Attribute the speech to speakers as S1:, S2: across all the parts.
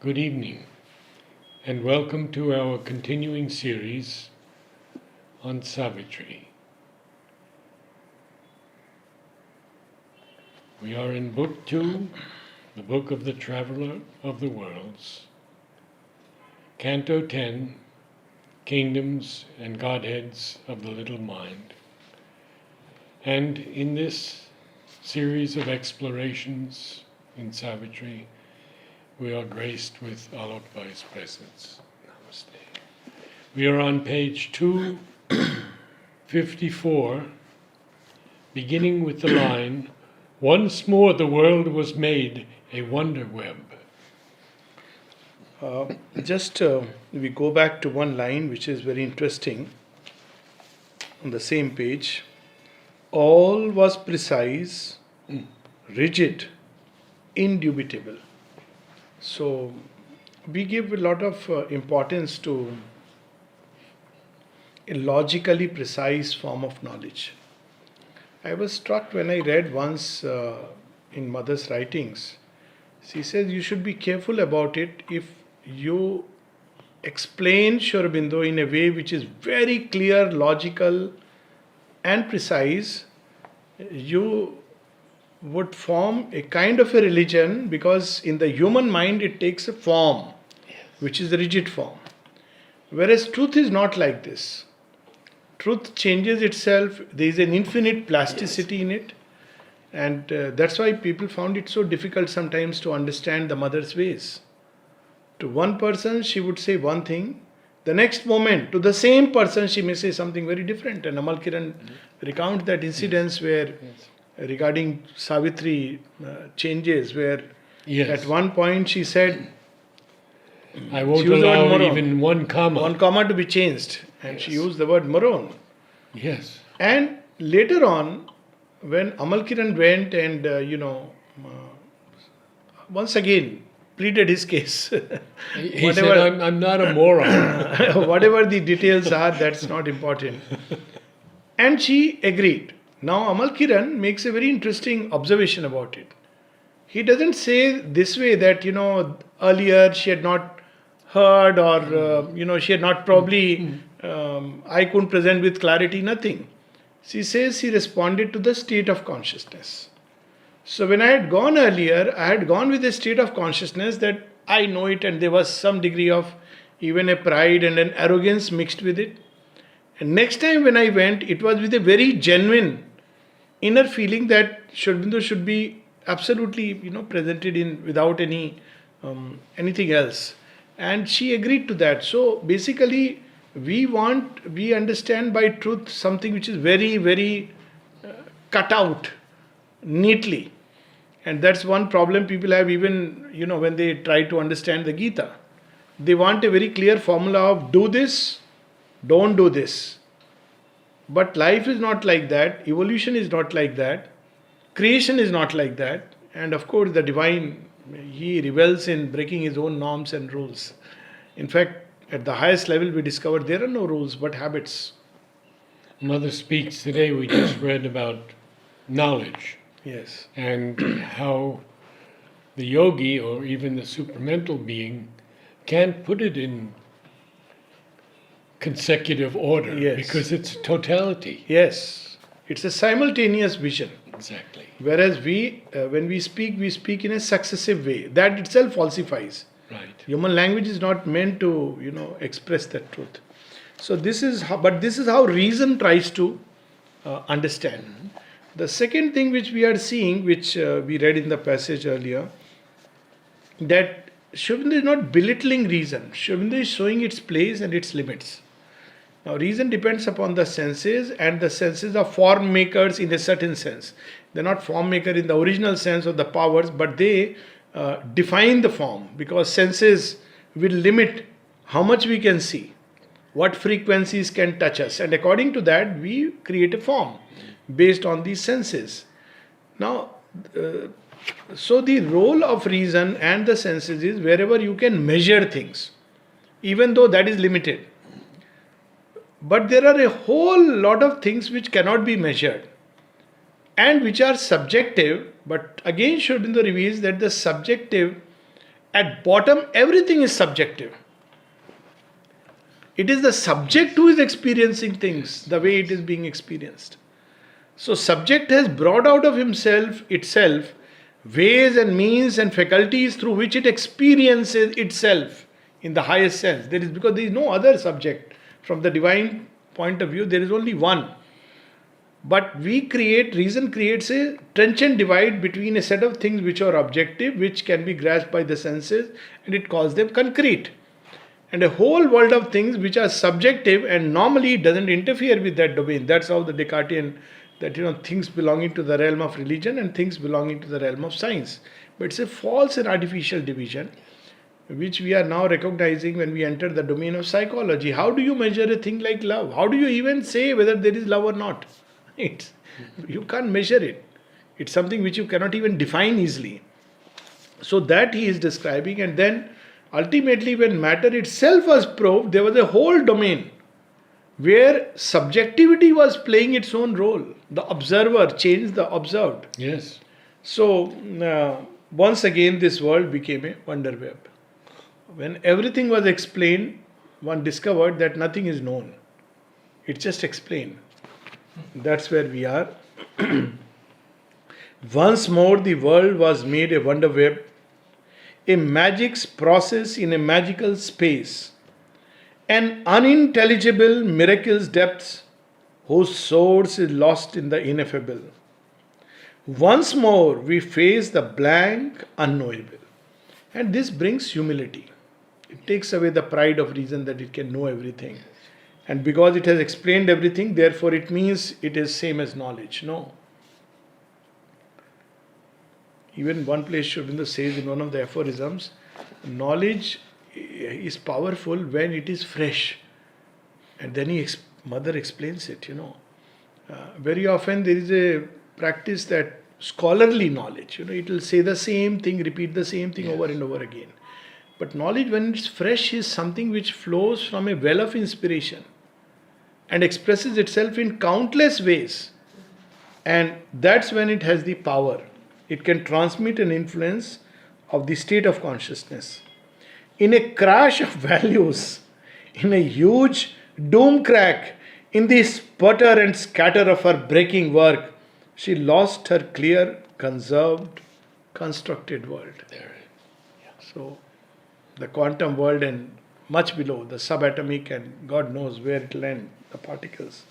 S1: Good evening, and welcome to our continuing series on Savitri. We are in Book 2, the Book of the Traveler of the Worlds, Canto 10, Kingdoms and Godheads of the Little Mind. And in this series of explorations in Savitri, we are graced with Alok Pandey's presence. Namaste. We are on page 254, beginning with the line, "Once more the world was made a wonder web."
S2: We go back to one line which is very interesting on the same page. All was precise, rigid, indubitable. So we give a lot of importance to a logically precise form of knowledge. I was struck when I read once in Mother's writings. She says you should be careful about it if you explain Sri Aurobindo in a way which is very clear, logical, and precise. You would form a kind of a religion because in the human mind it takes a form, which is the rigid form. Whereas truth is not like this. Truth changes itself, there is an infinite plasticity in it, and that's why people found it so difficult sometimes to understand the mother's ways. To one person she would say one thing, the next moment to the same person she may say something very different. And Amal Kiran recounts that incidents where regarding Savitri changes, where at one point she said,
S1: I won't allow even one comma
S2: to be changed, and she used the word maroon.
S1: Yes.
S2: And later on, when Amal Kiran went and once again pleaded his case,
S1: he said, I'm not a moron.
S2: Whatever the details are, that's not important. And she agreed. Now Amal Kiran makes a very interesting observation about it. He doesn't say this way that, earlier she had not heard or, she had not probably, I couldn't present with clarity, nothing. She says he responded to the state of consciousness. So when I had gone earlier, I had gone with a state of consciousness that I know it, and there was some degree of even a pride and an arrogance mixed with it. And next time when I went, it was with a very genuine inner feeling that Sri Aurobindo should be absolutely, presented in without anything else. And she agreed to that. So basically, we understand by truth something which is very, very cut out neatly. And that's one problem people have even, when they try to understand the Gita. They want a very clear formula of do this, don't do this. But life is not like that, evolution is not like that, creation is not like that, and of course the divine, he revels in breaking his own norms and rules. In fact, at the highest level we discovered there are no rules but habits.
S1: Mother speaks today, we just read about knowledge.
S2: Yes.
S1: And how the yogi or even the supramental being can't put it in consecutive order because it's totality.
S2: Yes, it's a simultaneous vision.
S1: Exactly.
S2: Whereas when we speak in a successive way. That itself falsifies.
S1: Right.
S2: Human language is not meant to, express that truth. So this is how reason tries to understand. Mm-hmm. The second thing which we are seeing, which we read in the passage earlier, that Sri Aurobindo is not belittling reason. Sri Aurobindo is showing its place and its limits. Now, reason depends upon the senses, and the senses are form makers in a certain sense. They're not form maker in the original sense of the powers, but they define the form, because senses will limit how much we can see, what frequencies can touch us, and according to that, we create a form based on these senses. Now, so the role of reason and the senses is wherever you can measure things, even though that is limited. But there are a whole lot of things which cannot be measured and which are subjective. But again, Sri Aurobindo reveals that the subjective At bottom, everything is subjective. It is the subject who is experiencing things the way it is being experienced. So subject has brought out of itself ways and means and faculties through which it experiences itself in the highest sense. Because there is no other subject. From the divine point of view, there is only one. But reason creates a trenchant divide between a set of things which are objective, which can be grasped by the senses, and it calls them concrete. And a whole world of things which are subjective and normally doesn't interfere with that domain. That's how the Descartesian, that things belonging to the realm of religion and things belonging to the realm of science. But it's a false and artificial division, which we are now recognizing when we enter the domain of psychology. How do you measure a thing like love? How do you even say whether there is love or not? You can't measure it. It's something which you cannot even define easily. So that he is describing, and then ultimately when matter itself was probed, there was a whole domain where subjectivity was playing its own role. The observer changed the observed.
S1: Yes.
S2: So once again this world became a wonder web. When everything was explained, one discovered that nothing is known. It's just explained. That's where we are. Once more the world was made a wonder web, a magic's process in a magical space, an unintelligible miracle's depths whose source is lost in the ineffable. Once more we face the blank unknowable. And this brings humility. It takes away the pride of reason that it can know everything. And because it has explained everything, therefore it means it is same as knowledge. No. Even one place Sri Aurobindo says in one of the aphorisms, knowledge is powerful when it is fresh. And then Mother explains it, very often there is a practice that scholarly knowledge, it will say the same thing, repeat the same thing over and over again. But knowledge, when it's fresh, is something which flows from a well of inspiration and expresses itself in countless ways. And that's when it has the power. It can transmit an influence of the state of consciousness. In a crash of values, in a huge doom crack, in the sputter and scatter of her breaking work, she lost her clear, conserved, constructed world.
S1: There. Yeah.
S2: So, the quantum world and much below, the subatomic, and God knows where it will end, the particles.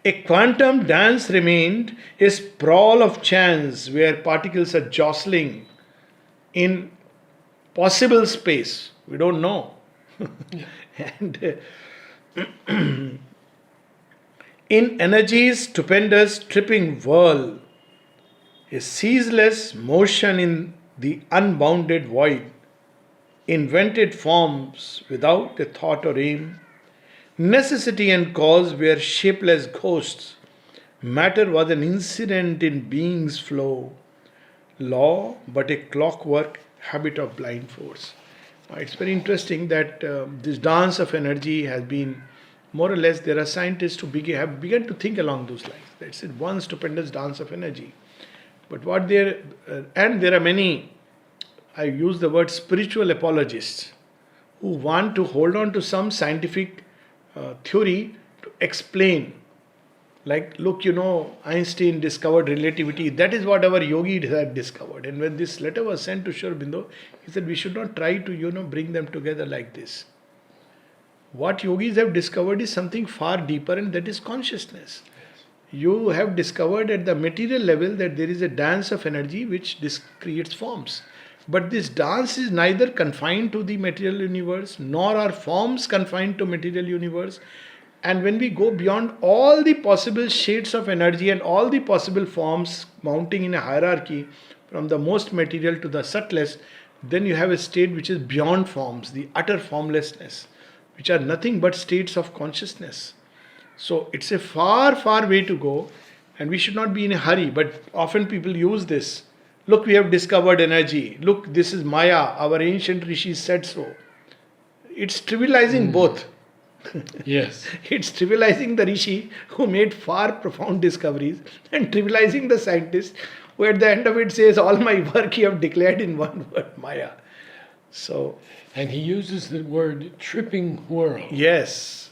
S2: A quantum dance remained, a sprawl of chance where particles are jostling in possible space. We don't know. And in energy's stupendous tripping whirl, a ceaseless motion in the unbounded void, invented forms without a thought or aim, necessity and cause were shapeless ghosts, matter was an incident in being's flow, law but a clockwork habit of blind force. It's very interesting that this dance of energy has been, more or less, there are scientists who have begun to think along those lines. That's it, one stupendous dance of energy. But and there are many, I use the word spiritual apologists, who want to hold on to some scientific theory to explain. Like, look, Einstein discovered relativity. That is what our yogis had discovered. And when this letter was sent to Sri Aurobindo, he said we should not try to, bring them together like this. What yogis have discovered is something far deeper, and that is consciousness. You have discovered at the material level that there is a dance of energy which creates forms. But this dance is neither confined to the material universe, nor are forms confined to material universe. And when we go beyond all the possible shades of energy and all the possible forms mounting in a hierarchy from the most material to the subtlest, then you have a state which is beyond forms, the utter formlessness, which are nothing but states of consciousness. So it's a far, far way to go, and we should not be in a hurry. But often people use this. Look, we have discovered energy. Look, this is Maya. Our ancient rishis said so. It's trivializing both.
S1: Yes.
S2: It's trivializing the rishi who made far profound discoveries and trivializing the scientist who at the end of it says, all my work you have declared in one word, Maya. So,
S1: And he uses the word tripping whirl.
S2: yes,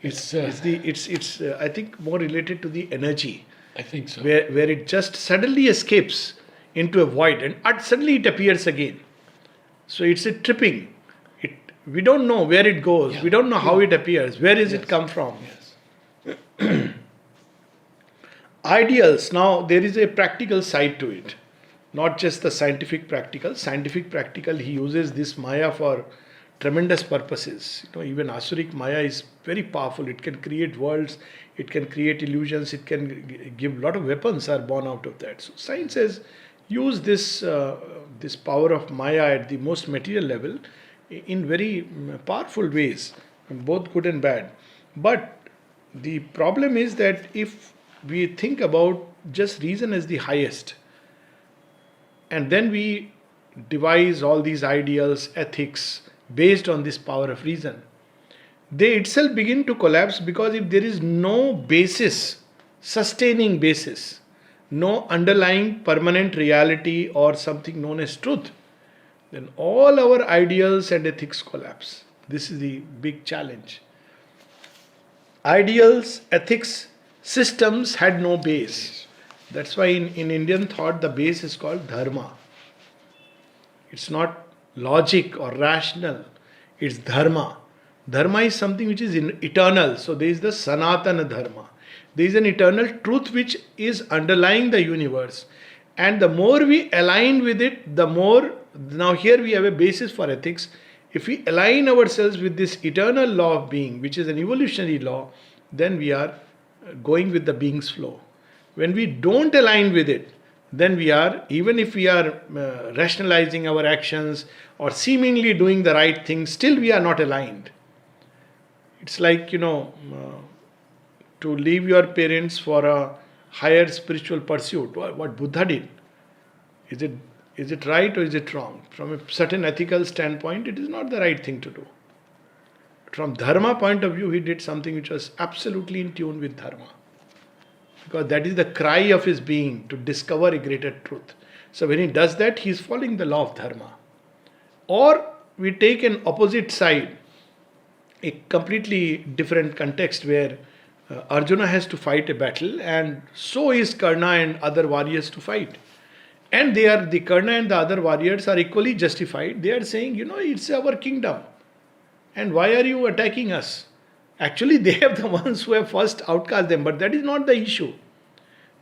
S1: It's,
S2: it's I think more related to the energy,
S1: I think so.
S2: where it just suddenly escapes into a void and suddenly it appears again. So it's a tripping. We don't know where it goes.
S1: Yeah.
S2: We don't know how it appears. Where is it
S1: Yes.
S2: come from?
S1: Yes.
S2: Ideals. Now there is a practical side to it, not just the scientific practical. Scientific practical, he uses this Maya for tremendous purposes. Even Asuric Maya is very powerful. It can create worlds. It can create illusions. It can give a lot of weapons are born out of that. So science has used this power of Maya at the most material level in very powerful ways, both good and bad. But the problem is that if we think about just reason as the highest, and then we devise all these ideals, ethics based on this power of reason, they itself begin to collapse, because if there is no basis, sustaining basis, no underlying permanent reality or something known as truth, then all our ideals and ethics collapse. This is the big challenge. Ideals, ethics, systems had no base. That's why in Indian thought the base is called dharma. It's not logic or rational, it's dharma. Dharma is something which is eternal. So there is the Sanatana Dharma. There is an eternal truth which is underlying the universe. And the more we align with it, the more. Now here we have a basis for ethics. If we align ourselves with this eternal law of being, which is an evolutionary law, then we are going with the being's flow. When we don't align with it, then we are, even if we are rationalizing our actions or seemingly doing the right thing, still we are not aligned. It's like, to leave your parents for a higher spiritual pursuit. What Buddha did. Is it right or is it wrong? From a certain ethical standpoint, it is not the right thing to do. From dharma point of view, he did something which was absolutely in tune with dharma. Because that is the cry of his being, to discover a greater truth. So when he does that, he is following the law of dharma. Or we take an opposite side, a completely different context where Arjuna has to fight a battle, and so is Karna and other warriors to fight. And the Karna and the other warriors are equally justified. They are saying, it's our kingdom. And why are you attacking us? Actually, they are the ones who have first outcast them, but that is not the issue.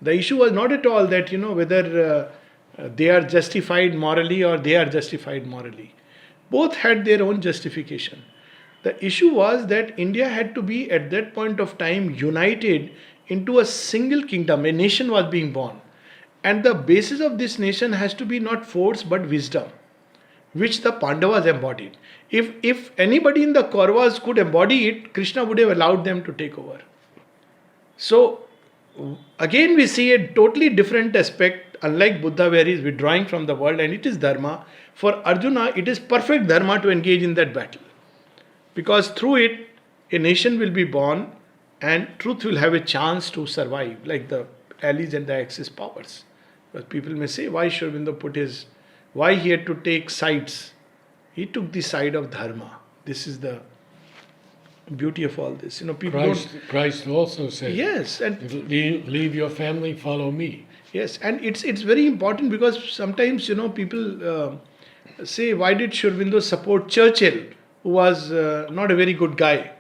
S2: The issue was not at all that, whether they are justified morally or they are justified morally. Both had their own justification. The issue was that India had to be at that point of time united into a single kingdom. A nation was being born. And the basis of this nation has to be not force but wisdom, which the Pandavas embodied. If anybody in the Kauravas could embody it, Krishna would have allowed them to take over. So, again we see a totally different aspect, unlike Buddha where he is withdrawing from the world and it is dharma. For Arjuna, it is perfect dharma to engage in that battle. Because through it, a nation will be born and truth will have a chance to survive, like the allies and the Axis powers. But people may say, why Sri Aurobindo why he had to take sides? He took the side of dharma. This is the beauty of all this. People
S1: Christ also said,
S2: yes, and
S1: leave your family, follow me.
S2: Yes, and it's very important because sometimes people say, why did Sri Aurobindo support Churchill, who was not a very good guy?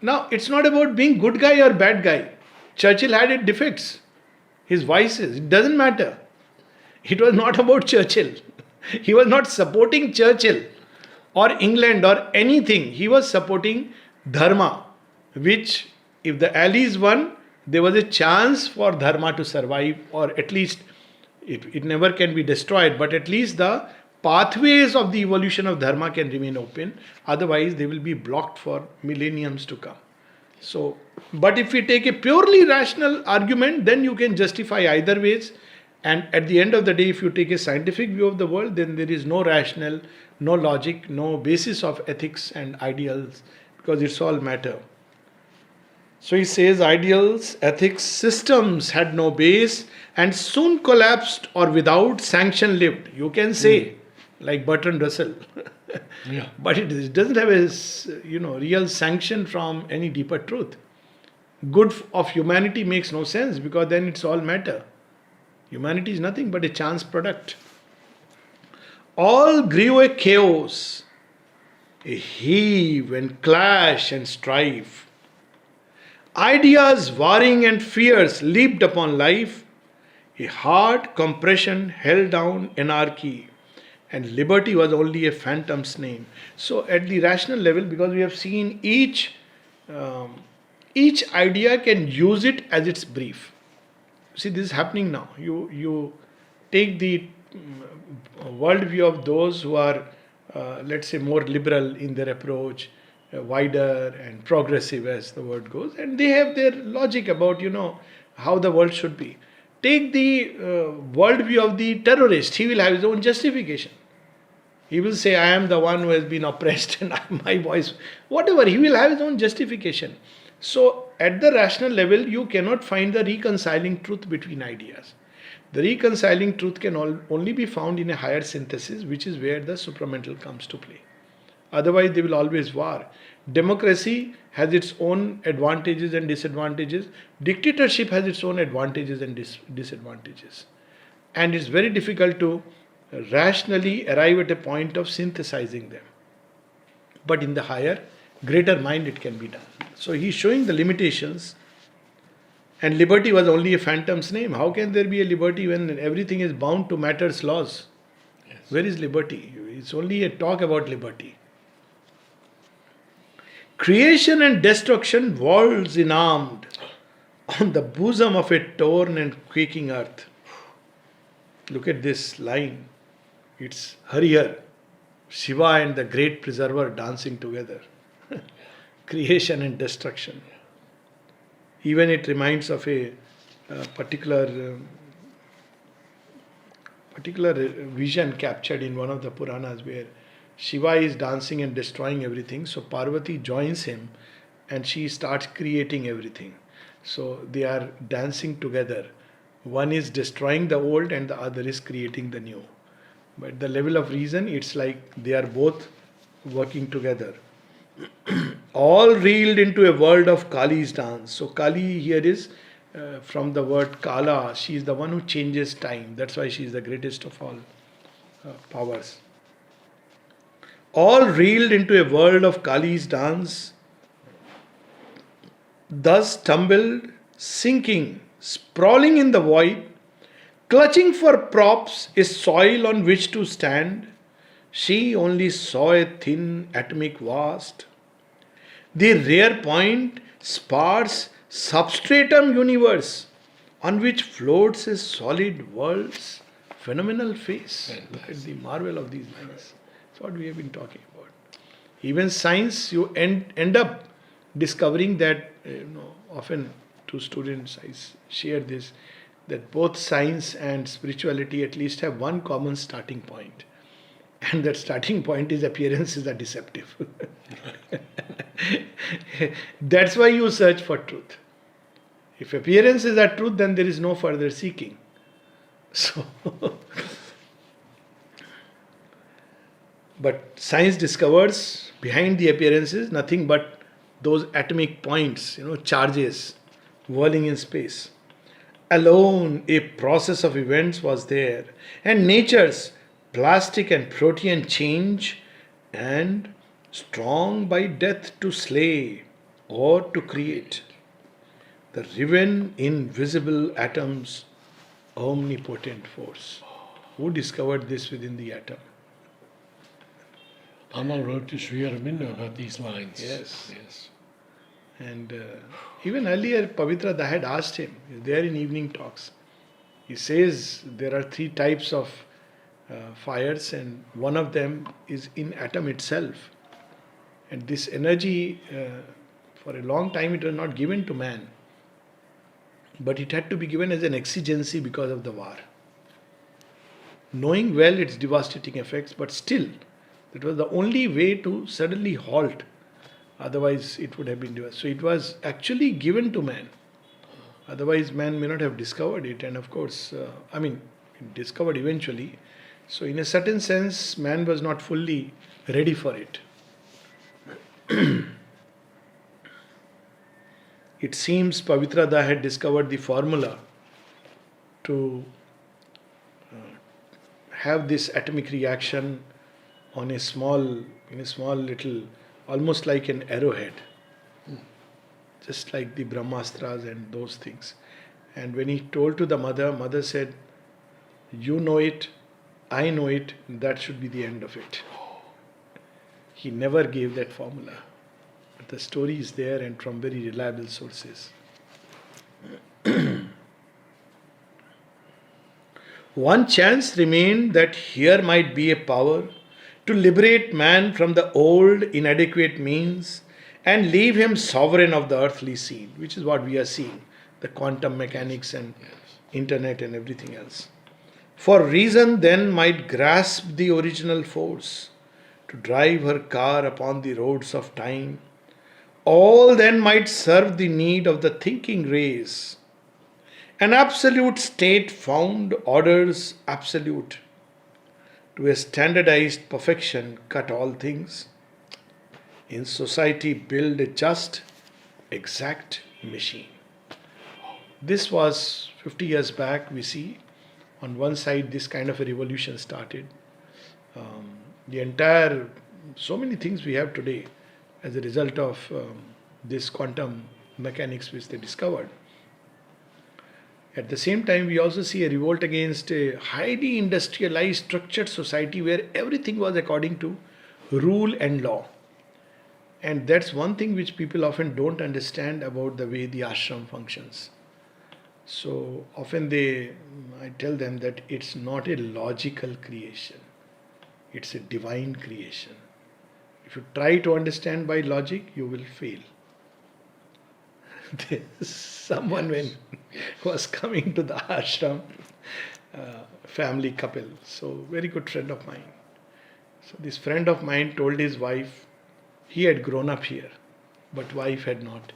S2: Now, it's not about being good guy or bad guy. Churchill had his defects, his vices. It doesn't matter. It was not about Churchill. He was not supporting Churchill or England or anything. He was supporting dharma, which if the allies won, there was a chance for dharma to survive, or at least it never can be destroyed, but at least the pathways of the evolution of dharma can remain open. Otherwise, they will be blocked for millenniums to come. So, but if we take a purely rational argument, then you can justify either ways. And at the end of the day, if you take a scientific view of the world, then there is no rational, no logic, no basis of ethics and ideals, because it's all matter. So he says ideals, ethics, systems had no base and soon collapsed or without sanction lived. You can say, like Bertrand Russell,
S1: Yeah.
S2: but it doesn't have a real sanction from any deeper truth. Good of humanity makes no sense because then it's all matter. Humanity is nothing but a chance product. All grew a chaos, a heave and clash and strife. Ideas warring and fears leaped upon life. A hard compression held down anarchy, and liberty was only a phantom's name. So, at the rational level, because we have seen each idea can use it as its brief. See, this is happening now. You take the worldview of those who are, let's say, more liberal in their approach, wider and progressive, as the word goes, and they have their logic about how the world should be. Take the worldview of the terrorist; he will have his own justification. He will say, "I am the one who has been oppressed, and my voice." Whatever, he will have his own justification. So, at the rational level, you cannot find the reconciling truth between ideas. The reconciling truth can only be found in a higher synthesis, which is where the supramental comes to play. Otherwise, they will always war. Democracy has its own advantages and disadvantages. Dictatorship has its own advantages and disadvantages. And it's very difficult to rationally arrive at a point of synthesizing them. But in the higher, greater mind, it can be done. So he's showing the limitations. And liberty was only a phantom's name. How can there be a liberty when everything is bound to matter's laws?
S1: Yes.
S2: Where is liberty? It's only a talk about liberty. Creation and destruction, worlds enarmed on the bosom of a torn and quaking earth. Look at this line. It's Harihar, Shiva and the great preserver dancing together. Creation and destruction. Even it reminds of a particular vision captured in one of the Puranas where Shiva is dancing and destroying everything. So Parvati joins him and she starts creating everything. So they are dancing together. One is destroying the old and the other is creating the new. But at the level of reason, it's like they are both working together. All reeled into a world of Kali's dance. So Kali here is from the word Kala. She is the one who changes time. That's why she is the greatest of all powers. All reeled into a world of Kali's dance. Thus tumbled, sinking, sprawling in the void, clutching for props, a soil on which to stand. She only saw a thin atomic vast, the rare point, sparse substratum universe on which floats a solid world's phenomenal face. Look at the marvel of these lines. That's what we have been talking about. Even science, you end up discovering that, often to students I share this, that both science and spirituality at least have one common starting point. And that starting point is appearances are deceptive. That's why you search for truth. If appearances are truth, then there is no further seeking. So, but science discovers behind the appearances nothing but those atomic points, charges whirling in space. Alone, a process of events was there, and nature's plastic and protean change, and strong by death to slay or to create. The riven invisible atoms, omnipotent force. Who discovered this within the atom?
S1: Amal wrote to Sri Aurobindo about these lines.
S2: Yes.
S1: Yes.
S2: And even earlier, Pavitra had asked him, there in evening talks. He says there are three types of fires, and one of them is in atom itself. And this energy, for a long time, it was not given to man. But it had to be given as an exigency because of the war. Knowing well its devastating effects, but still, it was the only way to suddenly halt Otherwise, it would have been divided. So it was actually given to man. Otherwise, man may not have discovered it. And of course, discovered eventually. So in a certain sense, man was not fully ready for it. It seems Pavitrada had discovered the formula to have this atomic reaction on a small little, almost like an arrowhead, just like the Brahmastras and those things. And when he told to the mother said, "You know it, I know it, that should be the end of it." He never gave that formula. But the story is there and from very reliable sources. One chance remained that here might be a power to liberate man from the old inadequate means and leave him sovereign of the earthly scene, which is what we are seeing, the quantum mechanics and internet and everything else. For reason then might grasp the original force to drive her car upon the roads of time. All then might serve the need of the thinking race. An absolute state found orders absolute. To a standardized perfection cut all things. In society build a just, exact machine. This was 50 years back, we see. On one side, this kind of a revolution started. So many things we have today as a result of this quantum mechanics which they discovered. At the same time, we also see a revolt against a highly industrialized, structured society where everything was according to rule and law. And that's one thing which people often don't understand about the way the ashram functions. So often I tell them that it's not a logical creation. It's a divine creation. If you try to understand by logic, you will fail. Someone when was coming to the ashram, family couple, so very good friend of mine. So this friend of mine told his wife, he had grown up here, but wife had not.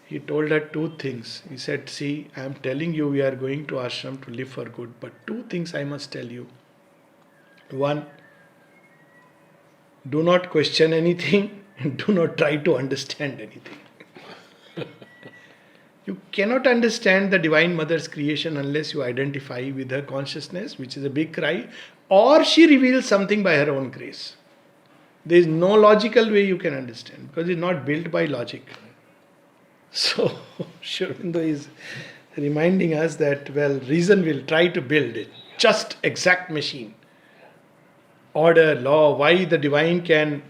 S2: He told her two things. He said, "See, I am telling you we are going to ashram to live for good, but two things I must tell you. One, do not question anything and do not try to understand anything." You cannot understand the Divine Mother's creation unless you identify with her consciousness, which is a big cry, or she reveals something by her own grace. There is no logical way you can understand because it's not built by logic. So, Sri Aurobindo is reminding us that, reason will try to build a just exact machine. Order, law, why the divine can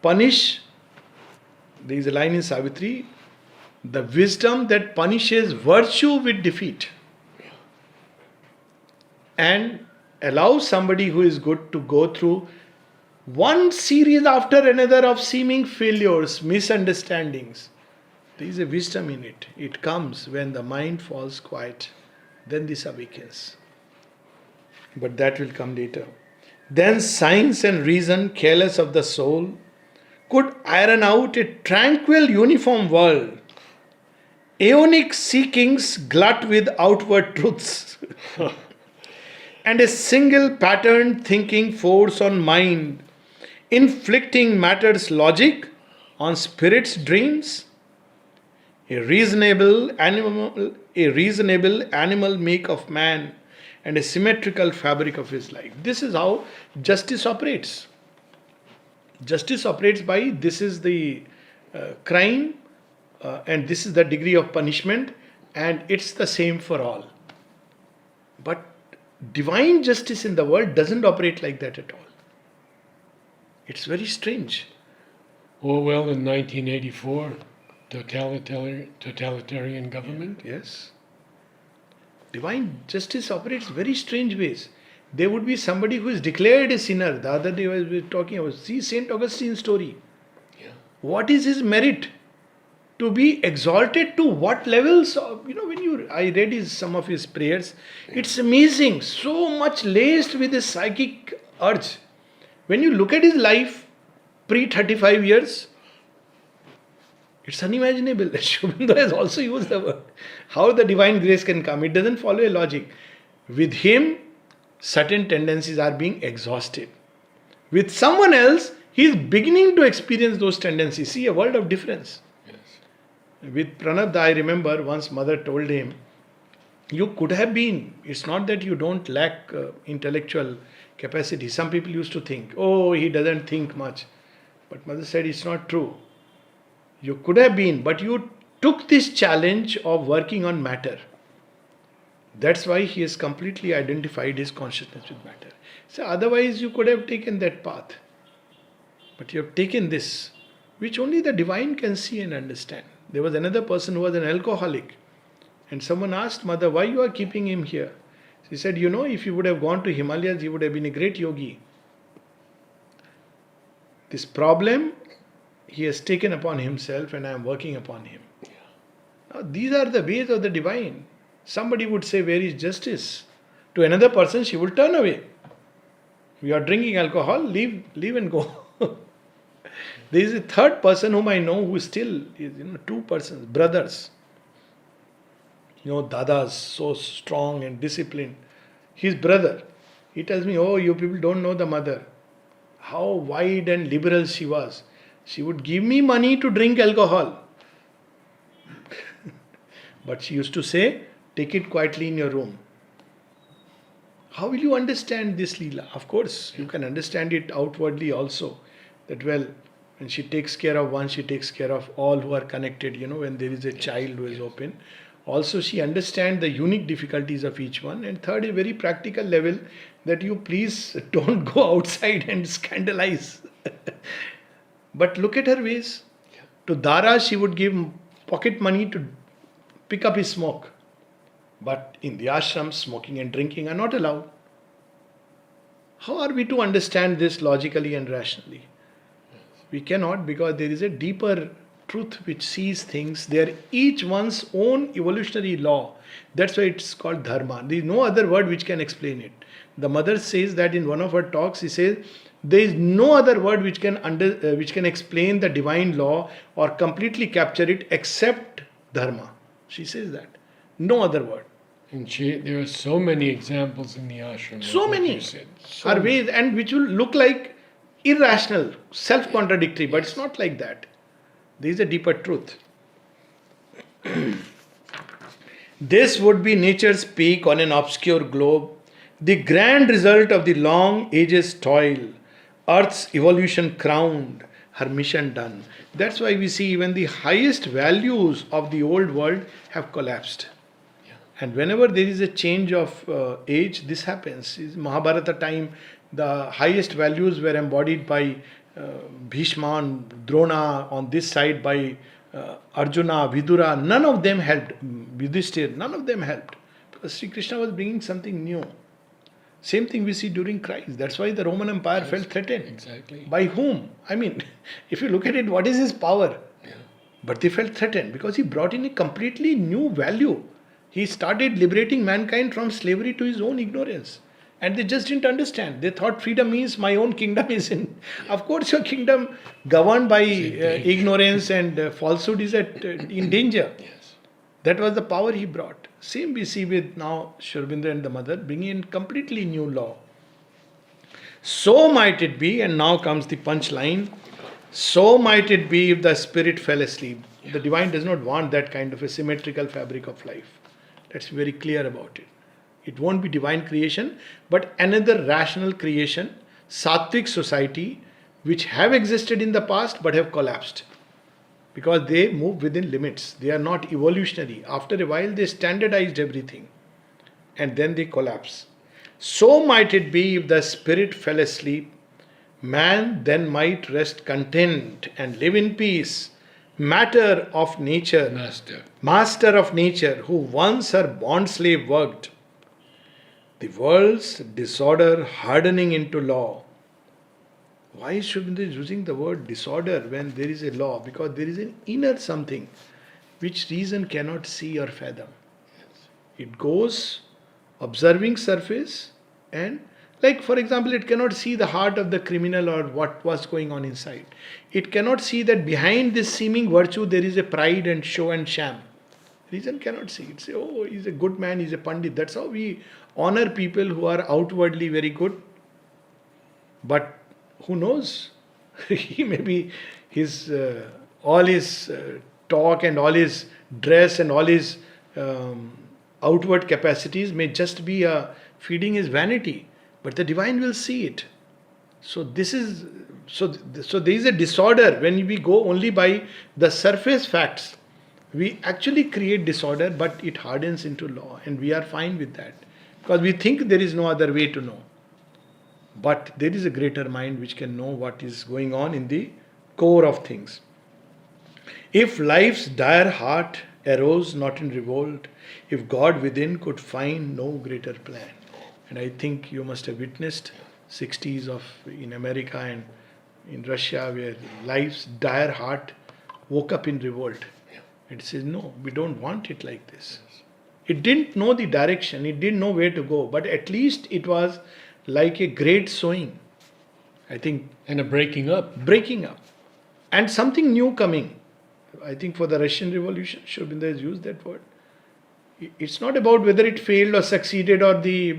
S2: punish. There is a line in Savitri, the wisdom that punishes virtue with defeat and allows somebody who is good to go through one series after another of seeming failures, misunderstandings. There is a wisdom in it. It comes when the mind falls quiet. Then this awakens. But that will come later. Then science and reason, careless of the soul, could iron out a tranquil uniform world. Aeonic seekings glut with outward truths. And a single patterned thinking force on mind, inflicting matter's logic on spirit's dreams. A reasonable animal make of man and a symmetrical fabric of his life. This is how justice operates. Justice operates by this is the crime and this is the degree of punishment, and it's the same for all. But divine justice in the world doesn't operate like that at all. It's very strange.
S1: Orwell in 1984, totalitarian government.
S2: Yes. Divine justice operates very strange ways. There would be somebody who is declared a sinner. The other day we were talking about, see St. Augustine's story.
S1: Yeah.
S2: What is his merit? To be exalted to what levels of, I read some of his prayers. It's amazing. So much laced with a psychic urge. When you look at his life, pre-35 years, It's unimaginable. Shobinda has also used the word. How the divine grace can come? It doesn't follow a logic. With him, certain tendencies are being exhausted. With someone else, he is beginning to experience those tendencies. See, a world of difference.
S1: Yes.
S2: With Pranabdha, I remember once mother told him, you could have been. It's not that you don't lack intellectual capacity. Some people used to think, oh, he doesn't think much. But mother said, it's not true. You could have been, but you took this challenge of working on matter. That's why he has completely identified his consciousness with matter. So otherwise you could have taken that path. But you have taken this, which only the divine can see and understand. There was another person who was an alcoholic. And someone asked mother, why you are keeping him here? She said, if you would have gone to Himalayas, he would have been a great yogi. This problem he has taken upon himself and I am working upon him. Now, these are the ways of the divine. Somebody would say, where is justice? To another person, she will turn away. You are drinking alcohol, leave and go. There is a third person whom I know who still is, two persons, brothers. Dadas, so strong and disciplined. His brother, he tells me, oh, you people don't know the mother. How wide and liberal she was. She would give me money to drink alcohol. But she used to say, take it quietly in your room. How will you understand this Leela? Of course, you can understand it outwardly also. That when she takes care of one, she takes care of all who are connected, when there is a child who is open. Also, she understands the unique difficulties of each one. And third, a very practical level, that you please don't go outside and scandalize. But look at her ways. To Dara, she would give pocket money to pick up his smoke. But in the ashram, smoking and drinking are not allowed. How are we to understand this logically and rationally? We cannot, because there is a deeper truth which sees things. They are each one's own evolutionary law. That's why it's called dharma. There is no other word which can explain it. The mother says that in one of her talks, she says, there is no other word which can explain the divine law or completely capture it except dharma. She says that. No other word.
S1: And there are so many examples in the ashram.
S2: So many
S1: you said.
S2: are ways, and which will look like irrational, self-contradictory, but it's not like that. There is a deeper truth. This would be nature's peak on an obscure globe, the grand result of the long ages' toil, Earth's evolution crowned, her mission done. That's why we see even the highest values of the old world have collapsed. And whenever there is a change of age, this happens. In Mahabharata time, the highest values were embodied by Bhishma and Drona, on this side by Arjuna, Vidura. None of them helped. Yudhishthir, none of them helped. Because Sri Krishna was bringing something new. Same thing we see during Christ. That's why the Roman Empire felt threatened.
S1: Exactly.
S2: By whom? I mean, if you look at it, what is his power?
S1: Yeah.
S2: But they felt threatened because he brought in a completely new value. He started liberating mankind from slavery to his own ignorance. And they just didn't understand. They thought freedom means my own kingdom is in. Of course, your kingdom governed by ignorance and falsehood is in danger.
S1: Yes.
S2: That was the power he brought. Same we see with now Sri Aurobindo and the mother bringing in completely new law. So might it be, and now comes the punchline, so might it be if the spirit fell asleep. The divine does not want that kind of a symmetrical fabric of life. That's very clear about it. It won't be divine creation, but another rational creation, sattvic society, which have existed in the past but have collapsed. Because they move within limits. They are not evolutionary. After a while, they standardized everything. And then they collapse. So might it be if the spirit fell asleep, man then might rest content and live in peace. Matter of nature, master of nature, who once her bond slave worked. The world's disorder hardening into law. Why is Sri Aurobindo using the word disorder when there is a law? Because there is an inner something which reason cannot see or fathom. It goes observing surface and Like, for example, it cannot see the heart of the criminal or what was going on inside. It cannot see that behind this seeming virtue there is a pride and show and sham. Reason cannot see. It say, oh, he's a good man, he's a pandit. That's how we honor people who are outwardly very good. But who knows? He may be all his talk and all his dress and all his outward capacities may just be feeding his vanity. But the divine will see it. So this is so there is a disorder when we go only by the surface facts. We actually create disorder, but it hardens into law, and we are fine with that because we think there is no other way to know. But there is a greater mind which can know what is going on in the core of things. If life's dire heart arose not in revolt, if God within could find no greater plan. And I think you must have witnessed 60s in America and in Russia where life's dire heart woke up in revolt. It says, no, we don't want it like this. It didn't know the direction, it didn't know where to go, but at least it was like a great sowing. I think.
S1: And a breaking up.
S2: Breaking up. And something new coming. I think for the Russian Revolution, Shobinda has used that word. It's not about whether it failed or succeeded or the,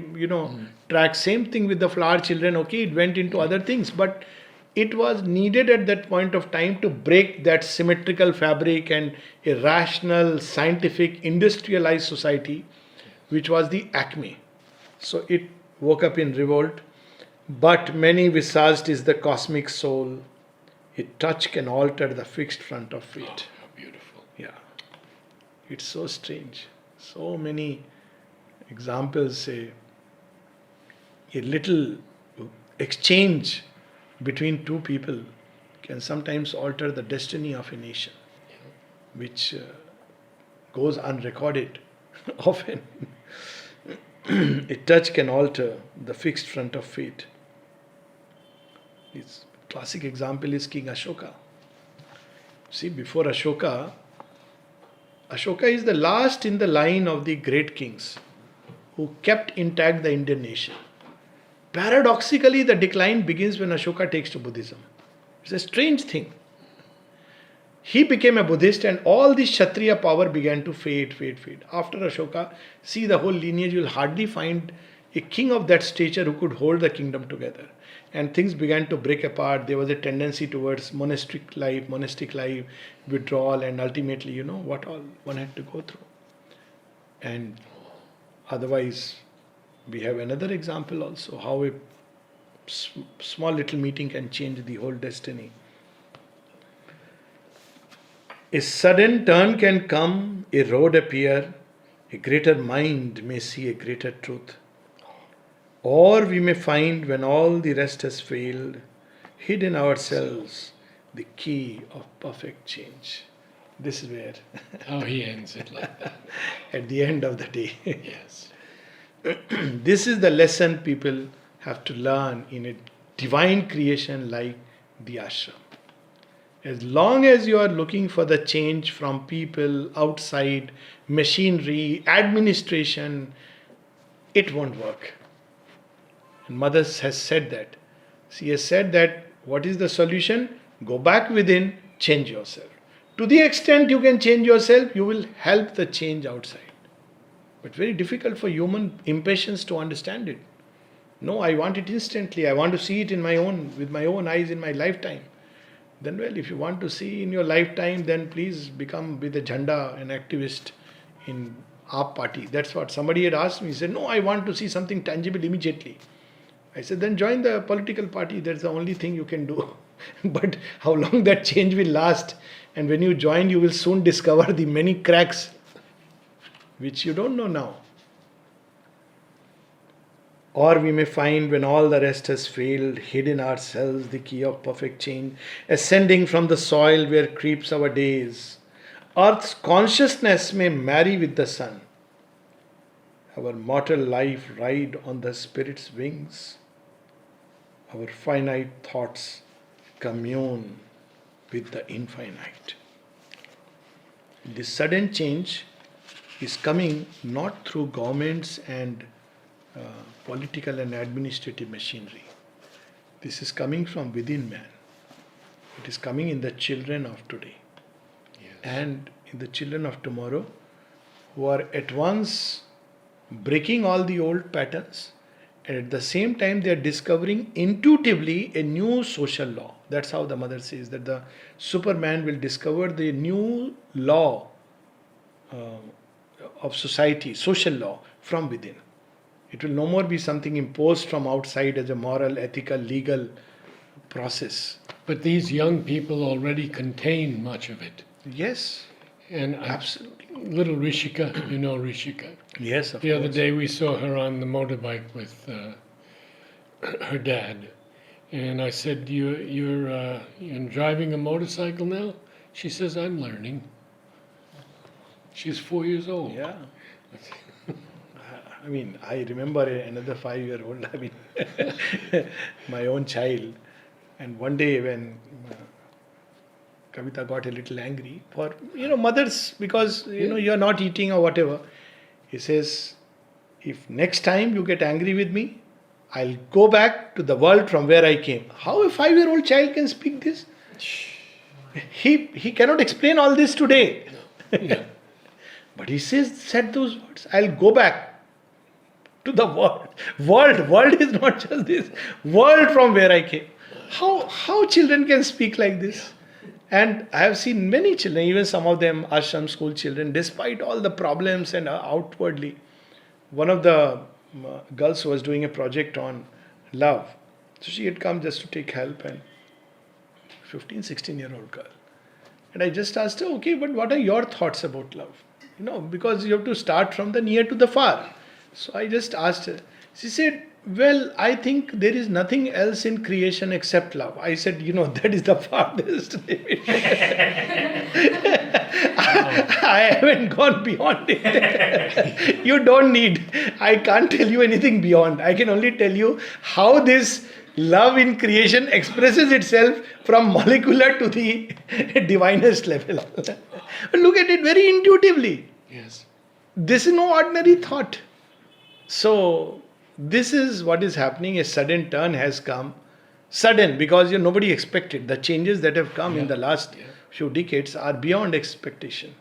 S2: track. Same thing with the flower children. Okay, it went into other things, but it was needed at that point of time to break that symmetrical fabric and a rational, scientific, industrialized society, which was the acme. So it woke up in revolt. But many visaged is the cosmic soul. A touch can alter the fixed front of fate.
S1: Oh, how beautiful.
S2: Yeah. It's so strange. So many examples say a little exchange between two people can sometimes alter the destiny of a nation, which goes unrecorded often. A touch can alter the fixed front of fate. His classic example is King Ashoka. See, before Ashoka is the last in the line of the great kings who kept intact the Indian nation. Paradoxically, the decline begins when Ashoka takes to Buddhism. It's a strange thing. He became a Buddhist and all the Kshatriya power began to fade. After Ashoka, see the whole lineage, you'll hardly find a king of that stature who could hold the kingdom together. And things began to break apart. There was a tendency towards monastic life, withdrawal, and ultimately, what all one had to go through. And otherwise, we have another example also, how a small little meeting can change the whole destiny. A sudden turn can come, a road appear, a greater mind may see a greater truth. Or we may find when all the rest has failed, hid in ourselves the key of perfect change. This is where.
S1: How he ends it like that.
S2: At the end of the day.
S1: Yes.
S2: This is the lesson people have to learn in a divine creation like the ashram. As long as you are looking for the change from people, outside, machinery, administration, it won't work. And Mother has said that. She has said that what is the solution? Go back within, change yourself. To the extent you can change yourself, you will help the change outside. But very difficult for human impatience to understand it. No, I want it instantly. I want to see it with my own eyes in my lifetime. Then, well, if you want to see in your lifetime, then please become with a jhanda, an activist in AAP party. That's what somebody had asked me. He said, no, I want to see something tangible immediately. I said, then join the political party. That's the only thing you can do. But how long that change will last, and when you join, you will soon discover the many cracks which you don't know now. Or we may find when all the rest has failed, hid in ourselves the key of perfect change, ascending from the soil where creeps our days. Earth's consciousness may marry with the sun. Our mortal life ride on the spirit's wings. Our finite thoughts commune with the infinite. This sudden change is coming not through governments and political and administrative machinery. This is coming from within man. It is coming in the children of today.
S1: Yes.
S2: And in the children of tomorrow, who are at once breaking all the old patterns, and at the same time they are discovering intuitively a new social law. That's how the mother says that the Superman will discover the new law of society, social law from within. It will no more be something imposed from outside as a moral, ethical, legal process.
S1: But these young people already contain much of it.
S2: Yes,
S1: And
S2: absolutely.
S1: little Rishika, you know Rishika.
S2: Yes, of
S1: The
S2: course.
S1: other day we saw her on the motorbike with her dad, and I said, "You're driving a motorcycle now?" She says, "I'm learning." She's 4 years old.
S2: Yeah. I mean, I remember another 5-year-old, I mean, my own child. And one day when Kavita got a little angry for, mothers, because, you're not eating or whatever. He says, if next time you get angry with me, I'll go back to the world from where I came. How a 5-year-old child can speak this? He cannot explain all this today.
S1: Yeah.
S2: But he said those words, I'll go back to the world. World is not just this. World from where I came. How children can speak like this? And I have seen many children, even some of them ashram school children, despite all the problems and outwardly. One of the girls was doing a project on love. So she had come just to take help, and 15, 16-year-old girl. And I just asked her, okay, but what are your thoughts about love? Because you have to start from the near to the far. So I just asked her. She said, well, I think there is nothing else in creation except love. I said, that is the farthest limit. I haven't gone beyond it. You don't need. I can't tell you anything beyond. I can only tell you how this love in creation expresses itself from molecular to the divinest level. Look at it very intuitively.
S1: Yes.
S2: This is no ordinary thought. So, this is what is happening. A sudden turn has come. Sudden, because nobody expected. The changes that have come in the last few decades are beyond expectation.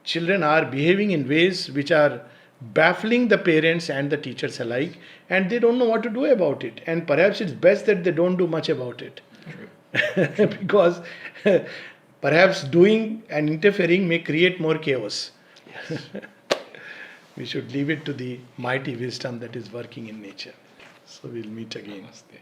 S2: Children are behaving in ways which are baffling the parents and the teachers alike, and they don't know what to do about it. And perhaps it's best that they don't do much about it. True. Because perhaps doing and interfering may create more chaos. Yes. We should leave it to the mighty wisdom that is working in nature. So we'll meet again.
S1: Namaste.